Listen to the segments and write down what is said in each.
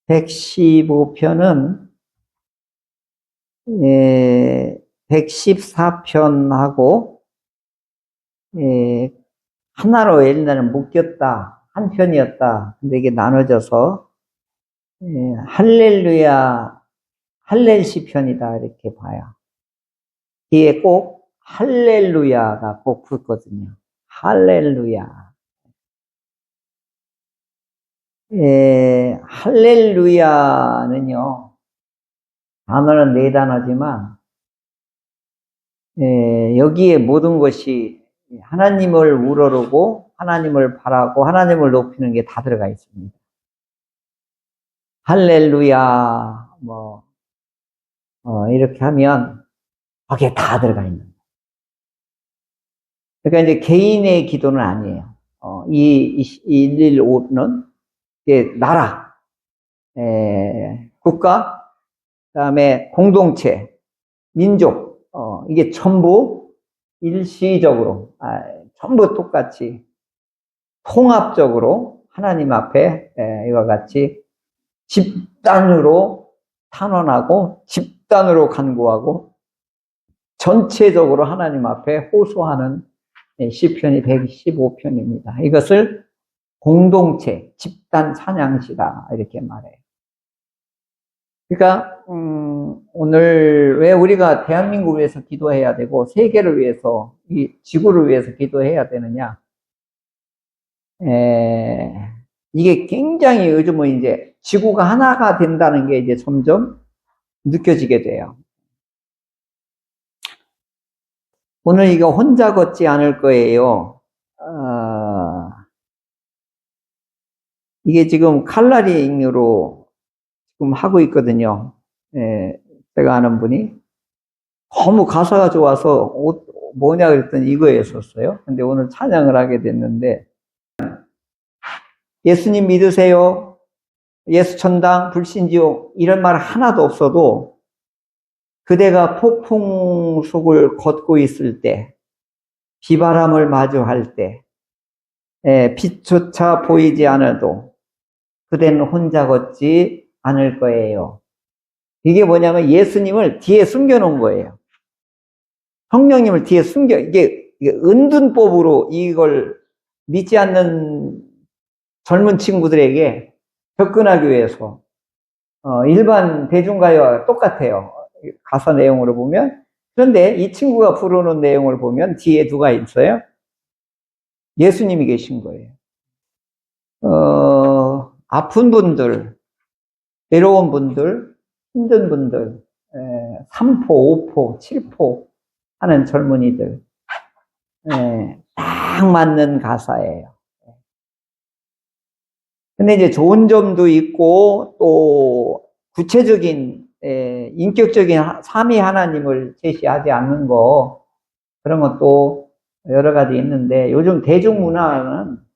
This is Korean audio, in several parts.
115편은 114편하고 하나로 옛날에는 묶였다, 한 편이었다. 근데 이게 나눠져서 할렐루야, 할렐시편이다 이렇게 봐요. 뒤에 꼭 할렐루야가 꼭 붙거든요. 할렐루야. 할렐루야는요, 단어는 네 단어지만 여기에 모든 것이 하나님을 우러르고 하나님을 바라고 하나님을 높이는 게 다 들어가 있습니다. 할렐루야 이렇게 하면 거기에 다 들어가 있는 거예요. 그러니까 이제 개인의 기도는 아니에요. 이 115는 나라, 국가, 그다음에 공동체, 민족, 이게 전부 일시적으로, 전부 똑같이 통합적으로 하나님 앞에 이와 같이 집단으로 탄원하고 집단으로 간구하고 전체적으로 하나님 앞에 호소하는 시편이 115편입니다. 이것을 공동체, 집단 찬양시다 이렇게 말해요. 그러니까 오늘 왜 우리가 대한민국을 위해서 기도해야 되고 세계를 위해서, 이 지구를 위해서 기도해야 되느냐? 이게 굉장히 요즘은 이제 지구가 하나가 된다는 게 이제 점점 느껴지게 돼요. 오늘 이거 혼자 걷지 않을 거예요. 이게 지금 칼라링으로 지금 하고 있거든요. 제가 아는 분이 너무 가사가 좋아서 뭐냐 그랬더니 이거였었어요. 근데 오늘 찬양을 하게 됐는데, 예수님 믿으세요, 예수 천당, 불신지옥 이런 말 하나도 없어도 그대가 폭풍 속을 걷고 있을 때, 비바람을 마주할 때, 빛조차 보이지 않아도 그대는 혼자 걷지 않을 거예요. 이게 뭐냐면 예수님을 뒤에 숨겨놓은 거예요. 성령님을 뒤에 이게 은둔법으로 이걸 믿지 않는 젊은 친구들에게 접근하기 위해서, 일반 대중가요와 똑같아요. 가사 내용으로 보면. 그런데 이 친구가 부르는 내용을 보면 뒤에 누가 있어요? 예수님이 계신 거예요. 아픈 분들, 외로운 분들, 힘든 분들, 3포, 5포, 7포 하는 젊은이들, 딱 맞는 가사예요. 근데 이제 좋은 점도 있고, 또 구체적인, 인격적인 삼위 하나님을 제시하지 않는 거, 그런 것도 여러 가지 있는데, 요즘 대중문화는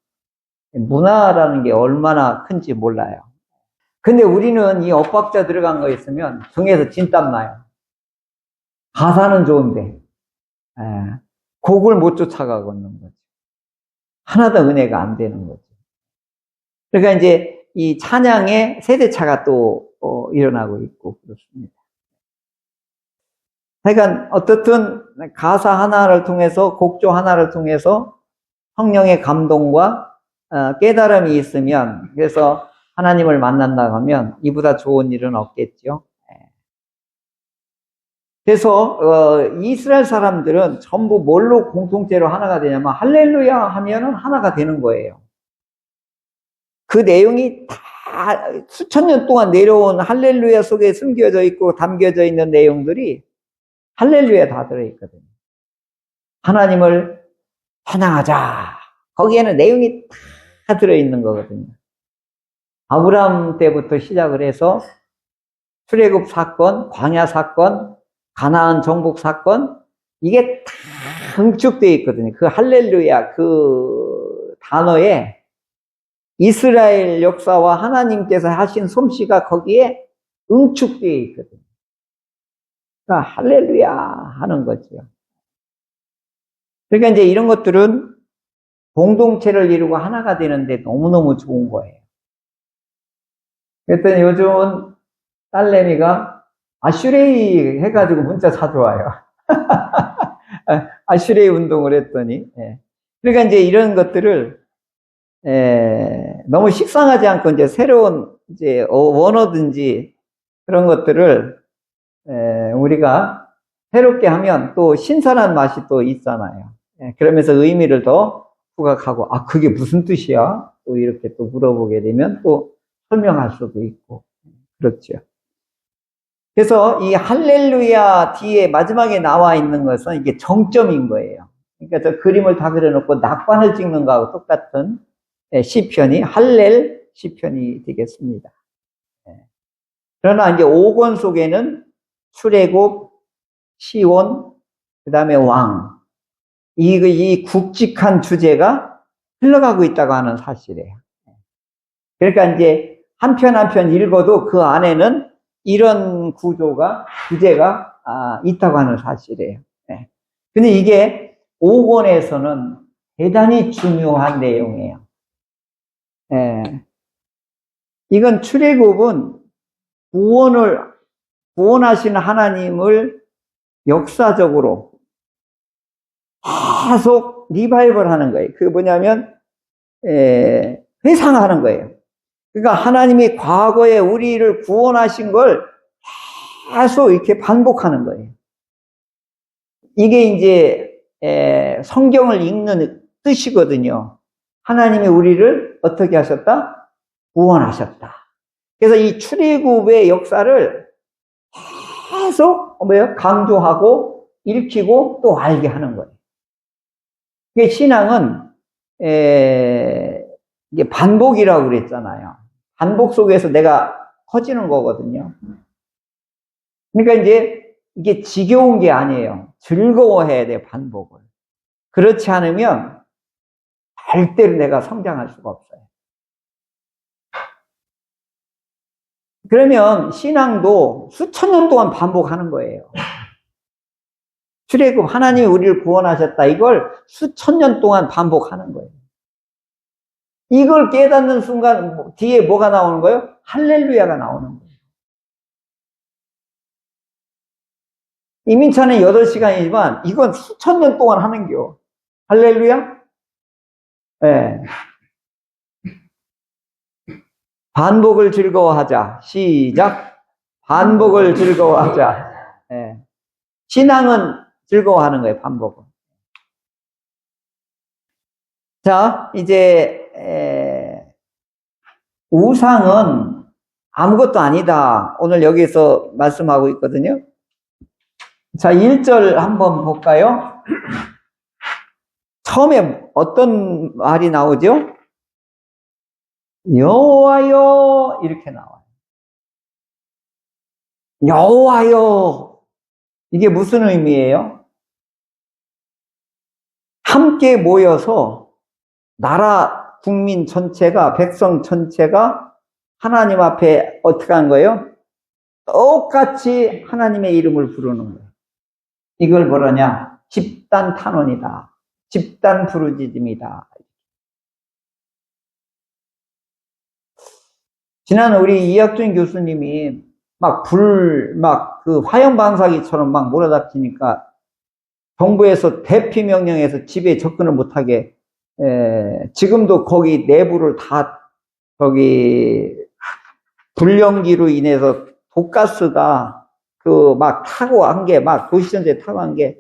문화라는 게 얼마나 큰지 몰라요. 근데 우리는 이 엇박자 들어간 거 있으면 등에서 진땀 나요. 가사는 좋은데 곡을 못 쫓아가고 거죠. 하나도 은혜가 안 되는 거죠. 그러니까 이제 이 찬양의 세대차가 또 일어나고 있고 그렇습니다. 그러니까 어떻든 가사 하나를 통해서, 곡조 하나를 통해서 성령의 감동과 깨달음이 있으면, 그래서 하나님을 만난다고 하면 이보다 좋은 일은 없겠죠. 그래서 이스라엘 사람들은 전부 뭘로 공통체로 하나가 되냐면 할렐루야 하면은 하나가 되는 거예요. 그 내용이 다 수천 년 동안 내려온 할렐루야 속에 숨겨져 있고 담겨져 있는 내용들이 할렐루야 다 들어있거든요. 하나님을 찬양하자. 거기에는 내용이 다 들어있는 거거든요. 아브라함 때부터 시작을 해서 출애굽 사건, 광야 사건, 가나안 정복 사건, 이게 다 응축되어 있거든요. 그 할렐루야 그 단어에 이스라엘 역사와 하나님께서 하신 솜씨가 거기에 응축되어 있거든요. 그러니까 할렐루야 하는 거죠. 그러니까 이제 이런 것들은 공동체를 이루고 하나가 되는데 너무너무 좋은 거예요. 그랬더니 요즘은 딸내미가 아슈레이 해가지고 문자 자주 와요. 아슈레이 운동을 했더니. 예. 그러니까 이제 이런 것들을 너무 식상하지 않고 이제 새로운 이제 원어든지 그런 것들을 우리가 새롭게 하면 또 신선한 맛이 또 있잖아요. 그러면서 의미를 더 부각하고, 아, 그게 무슨 뜻이야? 또 이렇게 또 물어보게 되면 또 설명할 수도 있고. 그렇죠. 그래서 이 할렐루야 뒤에 마지막에 나와 있는 것은 이게 정점인 거예요. 그러니까 저 그림을 다 그려놓고 낙관을 찍는 거하고 똑같은 시편이 할렐 시편이 되겠습니다. 그러나 이제 5권 속에는 출애굽, 시온, 그 다음에 왕, 이 굵직한 주제가 흘러가고 있다고 하는 사실이에요. 그러니까 이제 한 편 한 편 읽어도 그 안에는 이런 주제가 있다고 하는 사실이에요. 근데 이게 5권에서는 대단히 중요한 내용이에요. 이건 출애굽은 구원하신 하나님을 역사적으로 계속 리바이벌 하는 거예요. 그게 뭐냐면, 회상하는 거예요. 그러니까 하나님이 과거에 우리를 구원하신 걸 계속 이렇게 반복하는 거예요. 이게 이제, 성경을 읽는 뜻이거든요. 하나님이 우리를 어떻게 하셨다? 구원하셨다. 그래서 이 출애굽의 역사를 계속 강조하고 읽히고 또 알게 하는 거예요. 이게 신앙은 이게 반복이라고 그랬잖아요. 반복 속에서 내가 커지는 거거든요. 그러니까 이제 이게 지겨운 게 아니에요. 즐거워해야 돼, 반복을. 그렇지 않으면 절대로 내가 성장할 수가 없어요. 그러면 신앙도 수천 년 동안 반복하는 거예요. 출애굽 하나님이 우리를 구원하셨다. 이걸 수천 년 동안 반복하는 거예요. 이걸 깨닫는 순간 뒤에 뭐가 나오는 거예요? 할렐루야가 나오는 거예요. 이민찬은 8시간이지만 이건 수천 년 동안 하는겨. 할렐루야? 네. 반복을 즐거워하자. 시작. 반복을 즐거워하자. 네. 신앙은 즐거워하는 거예요, 반복은. 자, 이제 우상은 아무것도 아니다. 오늘 여기서 말씀하고 있거든요. 자, 1절 한번 볼까요? 처음에 어떤 말이 나오죠? 여호와여 이렇게 나와요. 여호와여, 이게 무슨 의미예요? 함께 모여서 나라 국민 전체가, 백성 전체가 하나님 앞에 어떻게 한 거예요? 똑같이 하나님의 이름을 부르는 거예요. 이걸 뭐라냐? 집단 탄원이다. 집단 부르짖음이다. 지난 우리 이학준 교수님이 막 그 화염 방사기처럼 막 몰아닥치니까 정부에서 대피 명령해서 집에 접근을 못하게, 지금도 거기 내부를 다 불연기로 인해서 독가스가 막 타고 한 게, 막 도시전체 타고 한 게,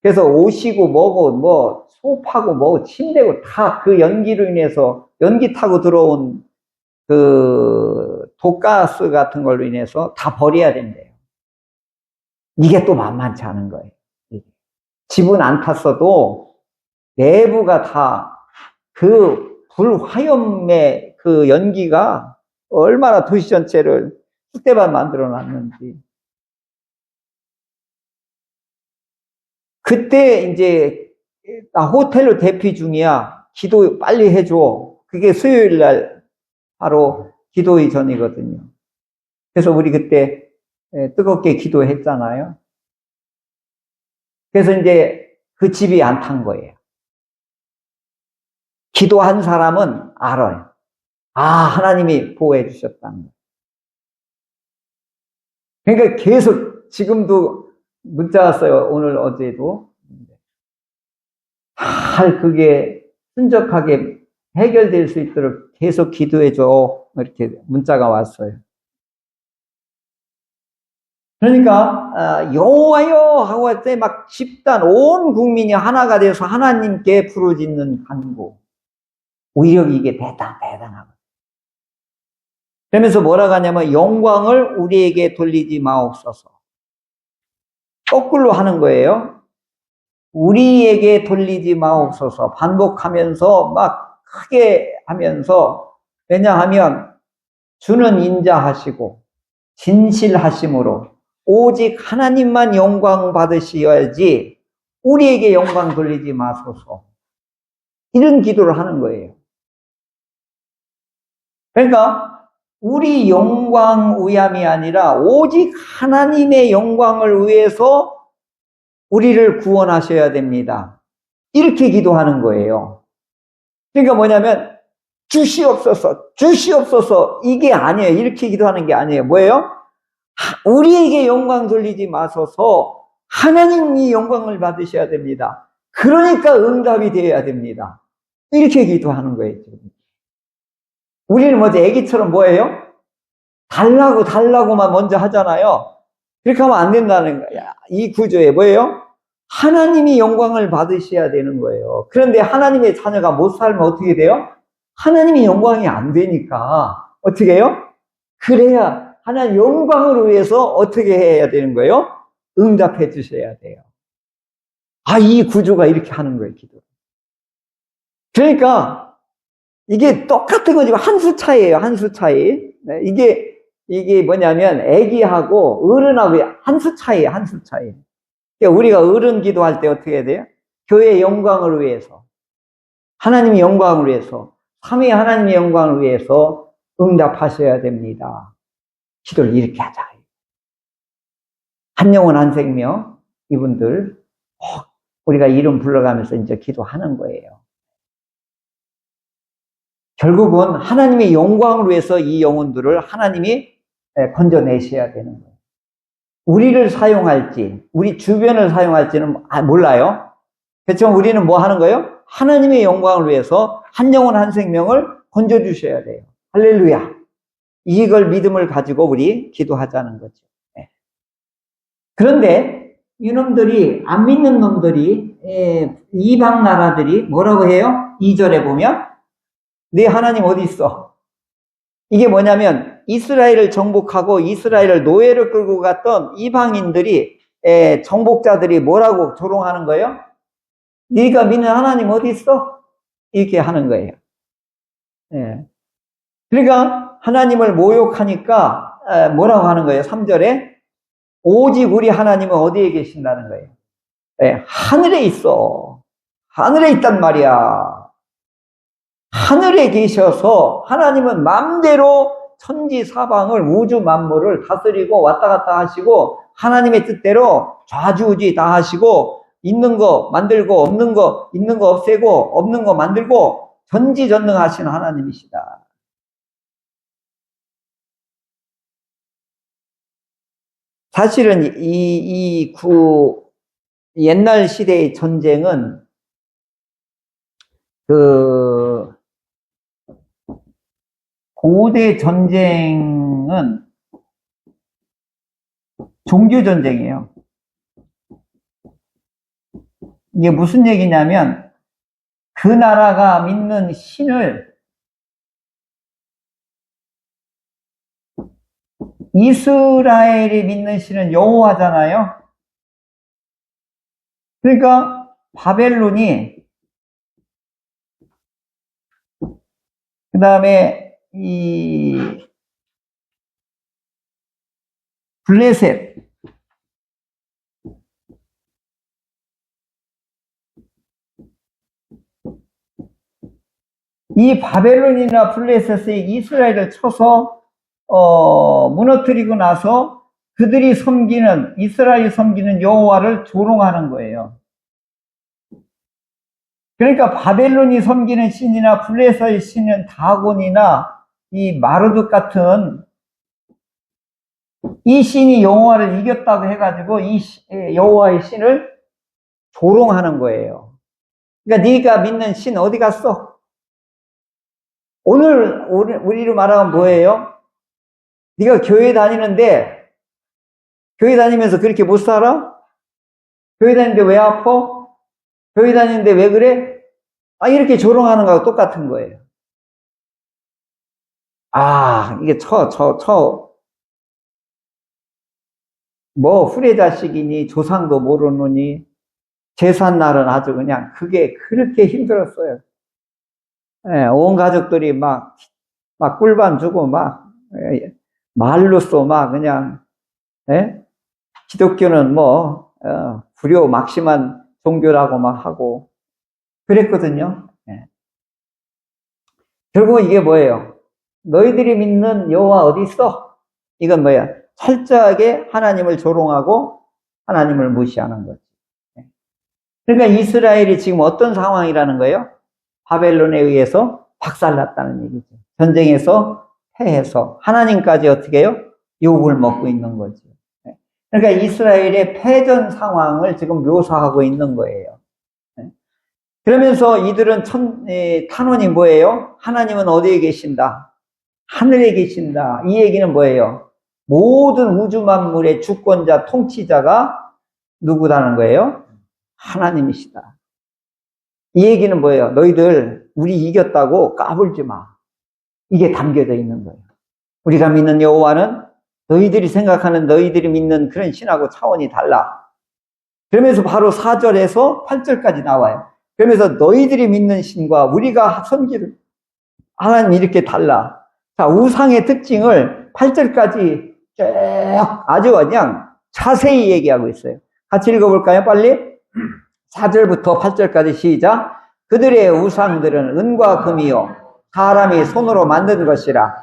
그래서 옷이고 뭐고 소파고 뭐고 침대고 다 그 연기로 인해서 연기 타고 들어온 독가스 같은 걸로 인해서 다 버려야 된대요. 이게 또 만만치 않은 거예요. 집은 안 탔어도 내부가 다 불화염의 연기가 얼마나 도시 전체를 쑥대밭 만들어 놨는지. 그때 이제 나 호텔로 대피 중이야. 기도 빨리 해줘. 그게 수요일 날 바로 기도의 전이거든요. 그래서 우리 그때 뜨겁게 기도했잖아요. 그래서 이제 그 집이 안 탄 거예요. 기도한 사람은 알아요. 아, 하나님이 보호해 주셨다는 거예요. 그러니까 계속 지금도 문자 왔어요. 오늘 어제도. 잘 그게 순적하게 해결될 수 있도록 계속 기도해줘. 이렇게 문자가 왔어요. 그러니까 여호와여 하고 할 때 막 집단 온 국민이 하나가 돼서 하나님께 부르짖는 간구. 오히려 이게 대단하고. 그러면서 뭐라고 하냐면 영광을 우리에게 돌리지 마옵소서. 거꾸로 하는 거예요. 우리에게 돌리지 마옵소서. 반복하면서 막 크게 하면서, 왜냐하면 주는 인자하시고 진실하심으로 오직 하나님만 영광 받으셔야지 우리에게 영광 돌리지 마소서. 이런 기도를 하는 거예요. 그러니까 우리 영광 위함이 아니라 오직 하나님의 영광을 위해서 우리를 구원하셔야 됩니다. 이렇게 기도하는 거예요. 그러니까 뭐냐면 주시옵소서 이게 아니에요. 이렇게 기도하는 게 아니에요. 뭐예요? 우리에게 영광 돌리지 마소서. 하나님이 영광을 받으셔야 됩니다. 그러니까 응답이 되어야 됩니다. 이렇게 기도하는 거예요. 우리는 뭐지? 애기처럼 뭐예요? 달라고만 먼저 하잖아요. 그렇게 하면 안 된다는 거야. 이 구조에 뭐예요? 하나님이 영광을 받으셔야 되는 거예요. 그런데 하나님의 자녀가 못 살면 어떻게 돼요? 하나님이 영광이 안 되니까 어떻게 해요? 그래야 하나님 영광을 위해서 어떻게 해야 되는 거예요? 응답해 주셔야 돼요. 이 구조가 이렇게 하는 거예요, 기도. 그러니까 이게 똑같은 거지만 한 수 차이예요, 한 수 차이. 이게 뭐냐면 애기하고 어른하고 한 수 차이예요, 한 수 차이. 그러니까 우리가 어른 기도할 때 어떻게 해야 돼요? 교회의 영광을 위해서, 하나님의 영광을 위해서, 삼위 하나님의 영광을 위해서 응답하셔야 됩니다. 기도를 이렇게 하자. 한 영혼 한 생명, 이분들 우리가 이름 불러가면서 이제 기도하는 거예요. 결국은 하나님의 영광을 위해서 이 영혼들을 하나님이 건져내셔야 되는 거예요. 우리를 사용할지, 우리 주변을 사용할지는 몰라요. 그렇지만 우리는 뭐 하는 거예요? 하나님의 영광을 위해서 한 영혼 한 생명을 건져주셔야 돼요. 할렐루야. 이걸 믿음을 가지고 우리 기도하자는 거죠. 네. 그런데 이놈들이, 안 믿는 놈들이, 이방 나라들이 뭐라고 해요? 2절에 보면 네 하나님 어디 있어? 이게 뭐냐면 이스라엘을 정복하고 이스라엘을 노예를 끌고 갔던 이방인들이, 정복자들이 뭐라고 조롱하는 거예요? 네가 믿는 하나님 어디 있어? 이렇게 하는 거예요. 예. 그러니까 하나님을 모욕하니까 뭐라고 하는 거예요? 3절에 오직 우리 하나님은 어디에 계신다는 거예요? 예, 하늘에 있어. 하늘에 있단 말이야. 하늘에 계셔서 하나님은 마음대로 천지 사방을, 우주 만물을 다스리고 왔다 갔다 하시고 하나님의 뜻대로 좌지우지 다 하시고 있는 거 만들고 없는 거, 있는 거 없애고 없는 거 만들고 전지전능하신 하나님이시다. 사실은 옛날 시대의 전쟁은 고대 전쟁은 종교전쟁이에요. 이게 무슨 얘기냐면 그 나라가 믿는 신을 이스라엘이 믿는 신은 여호와잖아요. 그러니까 바벨론이 그 다음에 이 블레셋, 이 바벨론이나 블레셋이 이스라엘을 쳐서 무너뜨리고 나서 그들이 섬기는, 이스라엘이 섬기는 여호와를 조롱하는 거예요. 그러니까 바벨론이 섬기는 신이나 블레셋의 신은 다곤이나 이 마르둑 같은 이 신이 여호와를 이겼다고 해가지고 여호와의 신을 조롱하는 거예요. 그러니까 네가 믿는 신 어디 갔어? 오늘 우리로 말하면 뭐예요? 네가 교회 다니는데 교회 다니면서 그렇게 못 살아? 교회 다니는데 왜 아파? 교회 다니는데 왜 그래? 이렇게 조롱하는 거하고 똑같은 거예요. 이게 후레자식이니 조상도 모르느니 제삿날은 아주 그냥 그게 그렇게 힘들었어요. 예, 온 가족들이 막 꿀밤 주고 말로써 그냥, 예? 기독교는 불효 막심한 종교라고 하고 그랬거든요. 예. 결국 이게 뭐예요? 너희들이 믿는 여호와 어디 있어? 이건 뭐야? 철저하게 하나님을 조롱하고 하나님을 무시하는 거지. 예. 그러니까 이스라엘이 지금 어떤 상황이라는 거예요? 바벨론에 의해서 박살났다는 얘기죠. 전쟁에서 패해서 하나님까지 어떻게 해요? 욕을 먹고 있는 거죠. 그러니까 이스라엘의 패전 상황을 지금 묘사하고 있는 거예요. 그러면서 이들은 탄원이 뭐예요? 하나님은 어디에 계신다? 하늘에 계신다. 이 얘기는 뭐예요? 모든 우주 만물의 주권자, 통치자가 누구라는 거예요? 하나님이시다. 이 얘기는 뭐예요? 너희들 우리 이겼다고 까불지 마. 이게 담겨져 있는 거예요. 우리가 믿는 여호와는 너희들이 생각하는 너희들이 믿는 그런 신하고 차원이 달라. 그러면서 바로 4절에서 8절까지 나와요. 그러면서 너희들이 믿는 신과 우리가 섬기는 하나님 이렇게 달라. 자, 우상의 특징을 8절까지 쭉 아주 그냥 자세히 얘기하고 있어요. 같이 읽어볼까요? 빨리. 4절부터 8절까지 시작. 그들의 우상들은 은과 금이요 사람이 손으로 만든 것이라.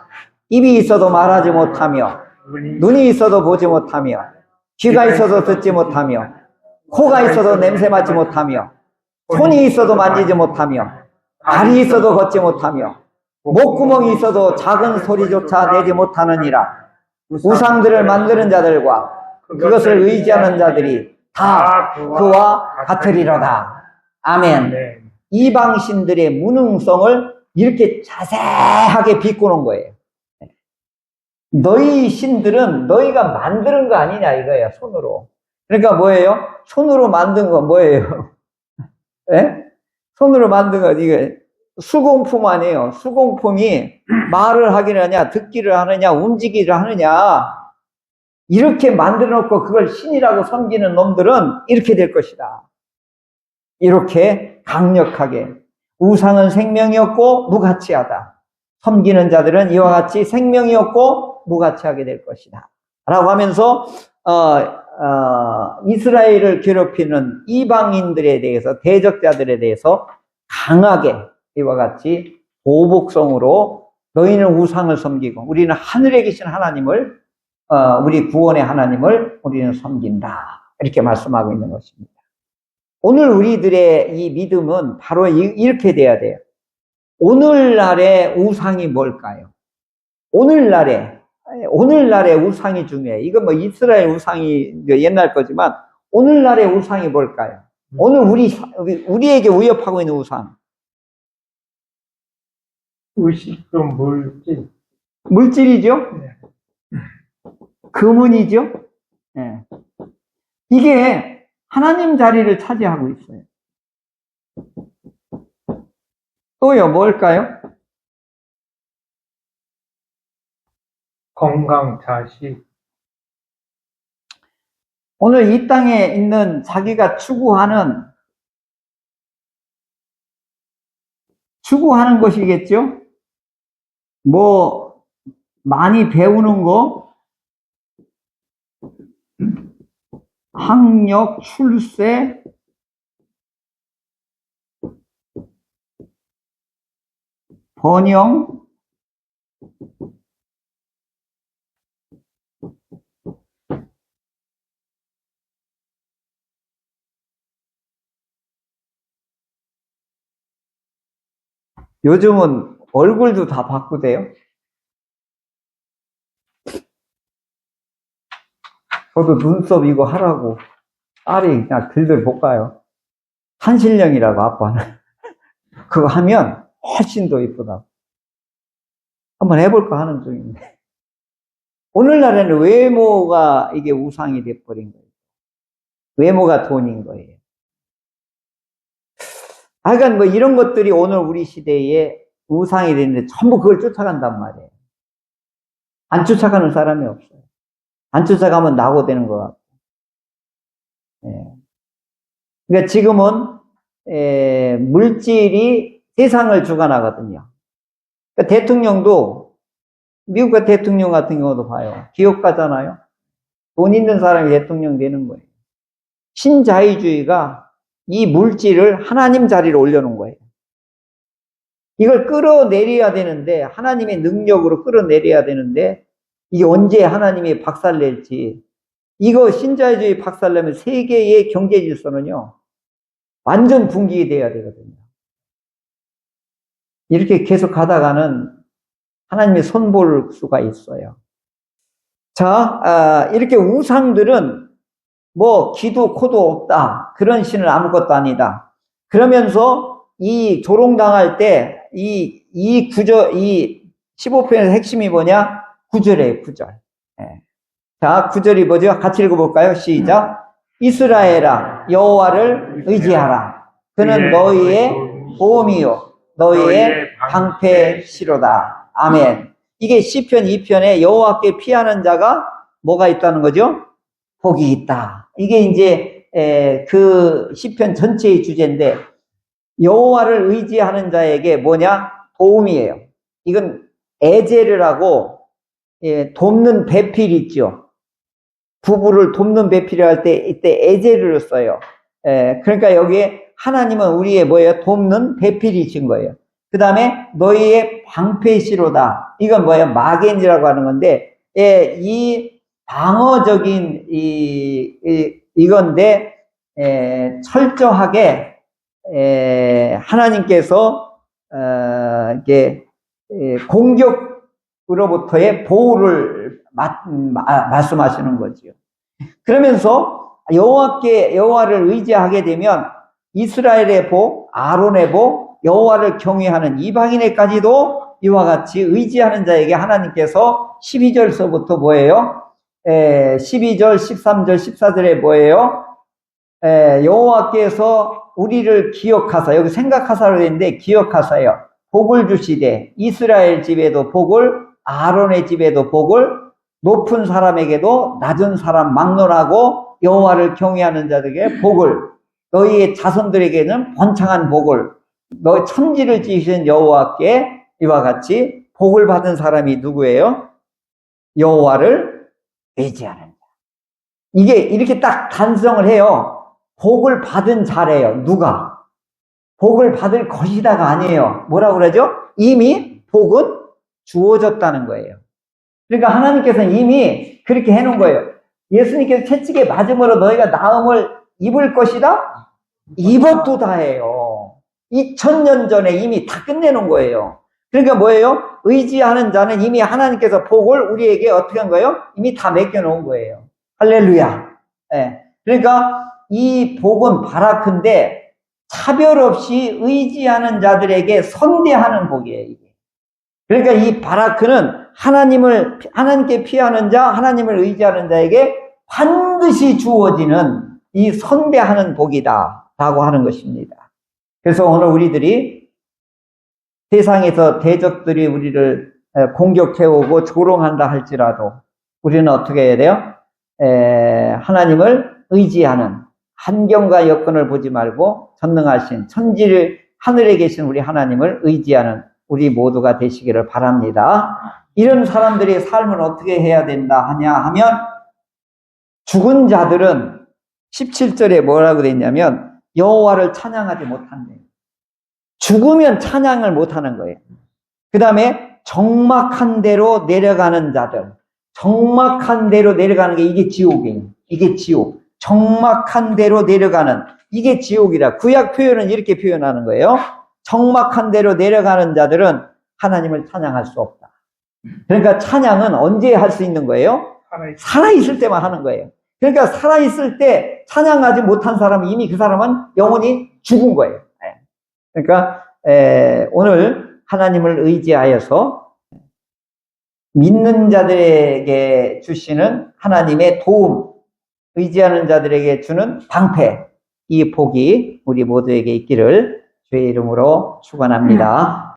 입이 있어도 말하지 못하며 눈이 있어도 보지 못하며 귀가 있어도 듣지 못하며 코가 있어도 냄새 맡지 못하며 손이 있어도 만지지 못하며 발이 있어도 걷지 못하며 목구멍이 있어도 작은 소리조차 내지 못하느니라. 우상들을 만드는 자들과 그것을 의지하는 자들이 다 그와 같으리로다. 아멘. 이방신들의 무능성을 이렇게 자세하게 비꼬는 거예요. 너희 신들은 너희가 만드는 거 아니냐 이거예요. 손으로. 그러니까 뭐예요? 손으로 만든 건 뭐예요? 예? 손으로 만든 건 이게 수공품 아니에요. 수공품이 말을 하기를 하냐, 듣기를 하느냐, 움직이기를 하느냐. 이렇게 만들어 놓고 그걸 신이라고 섬기는 놈들은 이렇게 될 것이다. 이렇게 강력하게. 우상은 생명이 없고 무가치하다. 섬기는 자들은 이와 같이 생명이 없고 무가치하게 될 것이다. 라고 하면서 이스라엘을 괴롭히는 이방인들에 대해서, 대적자들에 대해서 강하게 이와 같이 보복성으로 너희는 우상을 섬기고 우리는 하늘에 계신 하나님을, 우리 구원의 하나님을 우리는 섬긴다. 이렇게 말씀하고 있는 것입니다. 오늘 우리들의 이 믿음은 바로 이렇게 돼야 돼요. 오늘날의 우상이 뭘까요? 오늘날의 우상이 중요해요. 이건 이스라엘 우상이 옛날 거지만 오늘날의 우상이 뭘까요? 오늘 우리에게 위협하고 있는 우상. 의식은 물질. 물질이죠? 네. 금은이죠? 네. 이게 하나님 자리를 차지하고 있어요. 또요, 뭘까요? 건강, 자식. 오늘 이 땅에 있는 자기가 추구하는 것이겠죠? 많이 배우는 거, 학력, 출세, 번영, 요즘은 얼굴도 다 바꾸대요. 저도 눈썹 이거 하라고 딸이 그냥 들들 볶아요. 산신령이라고 아빠는. 그거 하면 훨씬 더 이쁘다. 한번 해볼까 하는 중인데. 오늘날에는 외모가 이게 우상이 돼버린 거예요. 외모가 돈인 거예요. 하여간 뭐 이런 것들이 오늘 우리 시대에 우상이 되는데 전부 그걸 쫓아간단 말이에요. 안 쫓아가는 사람이 없어요. 안 쫓아가면 낙오되는 것 같고. 예. 그러니까 지금은 물질이 세상을 주관하거든요. 그러니까 대통령도 미국 대통령 같은 경우도 봐요. 기업가잖아요. 돈 있는 사람이 대통령 되는 거예요. 신자유주의가 이 물질을 하나님 자리로 올려놓은 거예요. 이걸 끌어내려야 되는데, 하나님의 능력으로 끌어내려야 되는데, 이게 언제 하나님이 박살낼지, 이거 신자유주의 박살내면 세계의 경제 질서는요, 완전 붕괴돼야 되거든요. 이렇게 계속 가다가는 하나님의 손볼 수가 있어요. 자, 이렇게 우상들은 뭐 기도 코도 없다. 그런 신은 아무것도 아니다. 그러면서 이 조롱당할 때 이 15편의 핵심이 뭐냐? 9절이에요, 9절. 예. 자, 9절이 뭐죠? 같이 읽어볼까요? 시작. 이스라엘아, 여호와를 의지하라. 그는 너희의 보험이요, 너희의 방패시로다. 아멘. 이게 시편 2편에 여호와께 피하는 자가 뭐가 있다는 거죠? 복이 있다. 이게 이제 그 시편 전체의 주제인데, 여호와를 의지하는 자에게 뭐냐? 도움이에요. 이건 에제를 하고 돕는 배필 있죠. 부부를 돕는 배필을 할 때 이때 에제를 써요. 그러니까 여기에 하나님은 우리의 뭐예요? 돕는 배필이신 거예요. 그 다음에 너희의 방패시로다. 이건 뭐예요? 마겐이라고 하는 건데, 이 방어적인 이건데 철저하게 하나님께서 이렇게 공격으로부터의 보호를 말씀하시는 거지요. 그러면서 여호와를 의지하게 되면 이스라엘의 복, 아론의 복, 여호와를 경외하는 이방인에까지도 이와 같이 의지하는 자에게 하나님께서 12절서부터 뭐예요? 12절, 13절, 14절에 뭐예요? 여호와께서 우리를 기억하사, 여기 생각하사로 되는데 기억하사요. 복을 주시되 이스라엘 집에도 복을, 아론의 집에도 복을, 높은 사람에게도 낮은 사람 막론하고 여호와를 경외하는 자들에게 복을, 너희의 자손들에게는 번창한 복을, 너희 천지를 지으신 여호와께 이와 같이 복을 받은 사람이 누구예요? 여호와를 의지하는 자. 이게 이렇게 딱 단정을 해요. 복을 받은 자래요. 누가? 복을 받을 것이다가 아니에요. 뭐라고 그러죠? 이미 복은 주어졌다는 거예요. 그러니까 하나님께서는 이미 그렇게 해놓은 거예요. 예수님께서 채찍에 맞음으로 너희가 나음을 입을 것이다? 입었도다 해요. 2000년 전에 이미 다 끝내놓은 거예요. 그러니까 뭐예요? 의지하는 자는 이미 하나님께서 복을 우리에게 어떻게 한 거예요? 이미 다 맡겨놓은 거예요. 할렐루야. 네. 그러니까 이 복은 바라크인데 차별 없이 의지하는 자들에게 선대하는 복이에요. 이게. 그러니까 이 바라크는 하나님께 피하는 자, 하나님을 의지하는 자에게 반드시 주어지는 이 선대하는 복이다 라고 하는 것입니다. 그래서 오늘 우리들이 세상에서 대적들이 우리를 공격해오고 조롱한다 할지라도 우리는 어떻게 해야 돼요? 하나님을 의지하는, 환경과 여건을 보지 말고 전능하신 천지를 하늘에 계신 우리 하나님을 의지하는 우리 모두가 되시기를 바랍니다. 이런 사람들의 삶을 어떻게 해야 된다 하냐 하면, 죽은 자들은 17절에 뭐라고 되어 있냐면 여호와를 찬양하지 못한대요. 죽으면 찬양을 못하는 거예요. 그 다음에 적막한 데로 내려가는 자들, 적막한 데로 내려가는 게 이게 지옥이에요. 이게 지옥. 적막한 데로 내려가는, 이게 지옥이라. 구약 표현은 이렇게 표현하는 거예요. 적막한 데로 내려가는 자들은 하나님을 찬양할 수 없다. 그러니까 찬양은 언제 할 수 있는 거예요? 살아있을 때만 하는 거예요. 그러니까 살아있을 때 찬양하지 못한 사람은 이미 그 사람은 영혼이 죽은 거예요. 예. 그러니까 오늘 하나님을 의지하여서 믿는 자들에게 주시는 하나님의 도움, 의지하는 자들에게 주는 방패, 이 복이 우리 모두에게 있기를 주의 이름으로 축원합니다.